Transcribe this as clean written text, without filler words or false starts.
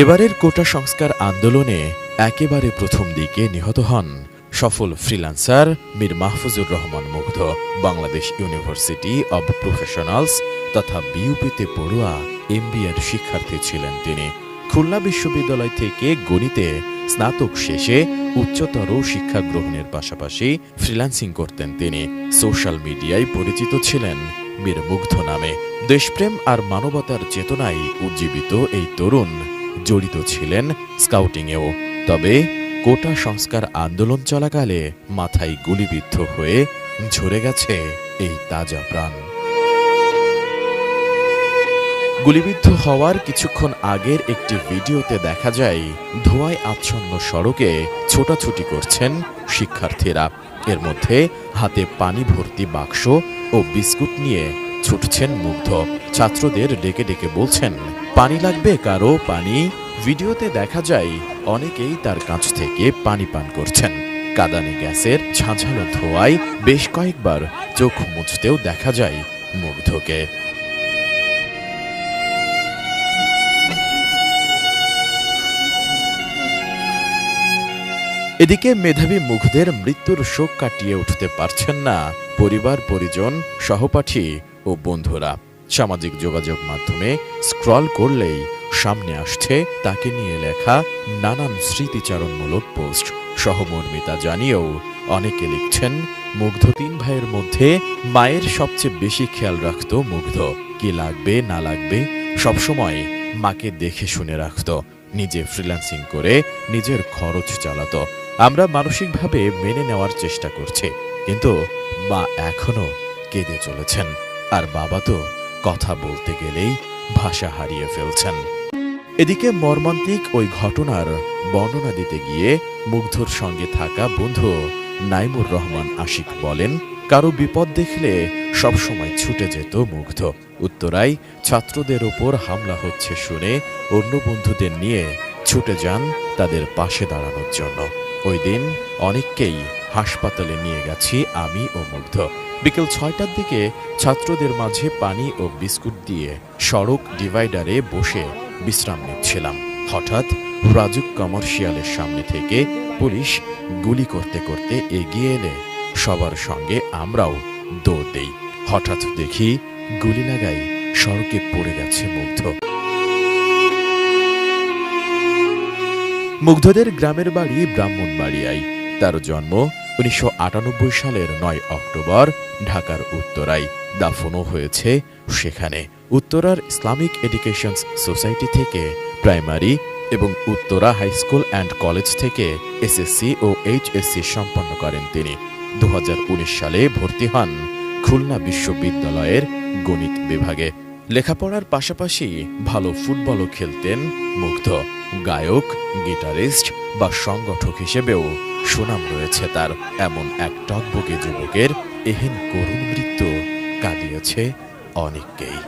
এবারের কোটা সংস্কার আন্দোলনে একেবারে প্রথম দিকে নিহত হন সফল ফ্রিল্যান্সার মীর মাহফুজুর রহমান মুগ্ধ। বাংলাদেশ ইউনিভার্সিটি অব প্রফেশনালস তথা বিইউপিতে পড়ুয়া এমবিএর শিক্ষার্থী ছিলেন তিনি। খুলনা বিশ্ববিদ্যালয় থেকে গণিতে স্নাতক শেষে উচ্চতর শিক্ষা গ্রহণের পাশাপাশি ফ্রিল্যান্সিং করতেন তিনি। সোশ্যাল মিডিয়ায় পরিচিত ছিলেন মীর মুগ্ধ নামে। দেশপ্রেম আর মানবতার চেতনায় উজ্জীবিত এই তরুণ জড়িত ছিলেন স্কাউটিংয়েও। তবে কোটা সংস্কার আন্দোলন চলাকালে মাথায় গুলিবিদ্ধ হয়ে ঝরে গেছে এই তাজা প্রাণ। গুলিবিদ্ধ হওয়ার কিছুক্ষণ আগের একটি ভিডিওতে দেখা যায় ধোঁয়ায় আচ্ছন্ন সড়কে ছোটাছুটি করছেন শিক্ষার্থীরা। এর মধ্যে হাতে পানি ভর্তি বাক্স ও বিস্কুট নিয়ে ছুটছেন মুগ্ধ। ছাত্রদের ডেকে ডেকে বলছেন, পানি লাগবে কারো, পানি। ভিডিওতে দেখা যায় অনেকেই তার কাছ থেকে পানি পান করছেন। কাঁদানে গ্যাসের ঝাঁঝালো ধোঁয়ায় বেশ কয়েকবার চোখ মুছতেও দেখা যায় মুগ্ধকে। এদিকে মেধাবী মুগ্ধের মৃত্যুর শোক কাটিয়ে উঠতে পারছেন না পরিবার, পরিজন, সহপাঠী ও বন্ধুরা। সামাজিক যোগাযোগ মাধ্যমে স্ক্রল করলেই সামনে আসছে তাকে নিয়ে লেখা নানান স্মৃতিচারণমূলক পোস্ট। সহমর্মিতা জানিয়েও অনেকে লিখছেন, মুগ্ধ তিন ভাইয়ের মধ্যে মায়ের সবচেয়ে বেশি খেয়াল রাখত মুগ্ধ। কি লাগবে না লাগবে সবসময় মাকে দেখে শুনে রাখত। নিজে ফ্রিল্যান্সিং করে নিজের খরচ চালাত। আমরা মানসিকভাবে মেনে নেওয়ার চেষ্টা করছি, কিন্তু মা এখনো কেঁদে চলেছেন। আর বাবা তো কথা বলতে গেলেই ভাষা হারিয়ে ফেলছেন। এদিকে মর্মান্তিক ওই ঘটনার বর্ণনা দিতে গিয়ে মুগ্ধর সঙ্গে থাকা বন্ধু নাইমুর রহমান আশিক বলেন, কারো বিপদ দেখলে সবসময় ছুটে যেত মুগ্ধ। উত্তরায় ছাত্রদের ওপর হামলা হচ্ছে শুনে অন্য বন্ধুদের নিয়ে ছুটে যান তাদের পাশে দাঁড়ানোর জন্য। ওই দিন অনেককেই হাসপাতালে নিয়ে গেছি আমি ও মুগ্ধ। বিকেল ৬টার দিকে ছাত্রদের মাঝে পানি ও বিস্কুট দিয়ে সড়ক ডিভাইডারে বসে বিশ্রাম নিচ্ছিলাম। হঠাৎ রাজুক কমার্শিয়ালের সামনে থেকে পুলিশ গুলি করতে করতে এগিয়ে এলে সবার সঙ্গে আমরাও দৌড় দেই। হঠাৎ দেখি গুলি লাগাই সড়কে পড়ে গেছে মুগ্ধ। মুগ্ধদের গ্রামের বাড়ি ব্রাহ্মণবাড়িয়ায়। তার জন্ম ১৯৯৮ সালের ৯ অক্টোবর ঢাকার উত্তরায়। দাফনও হয়েছে সেখানে। উত্তরার ইসলামিক এডুকেশন সোসাইটি থেকে প্রাইমারি এবং Uttara high school and college থেকে এসএসসি ও এইচএসসি সম্পন্ন করেন তিনি। ২০১৯ সালে ভর্তি হন খুলনা বিশ্ববিদ্যালয়ের গণিত বিভাগে। লেখাপড়ার পাশাপাশি ভালো ফুটবলও খেলতেন মুগ্ধ। গায়ক, গিটারিস্ট বা সংগঠক হিসেবেও সুনাম রয়েছে তার। এমন এক টকবকে যুবকের এহেন করুণ মৃত্যু কাঁদিয়েছে অনেককেই।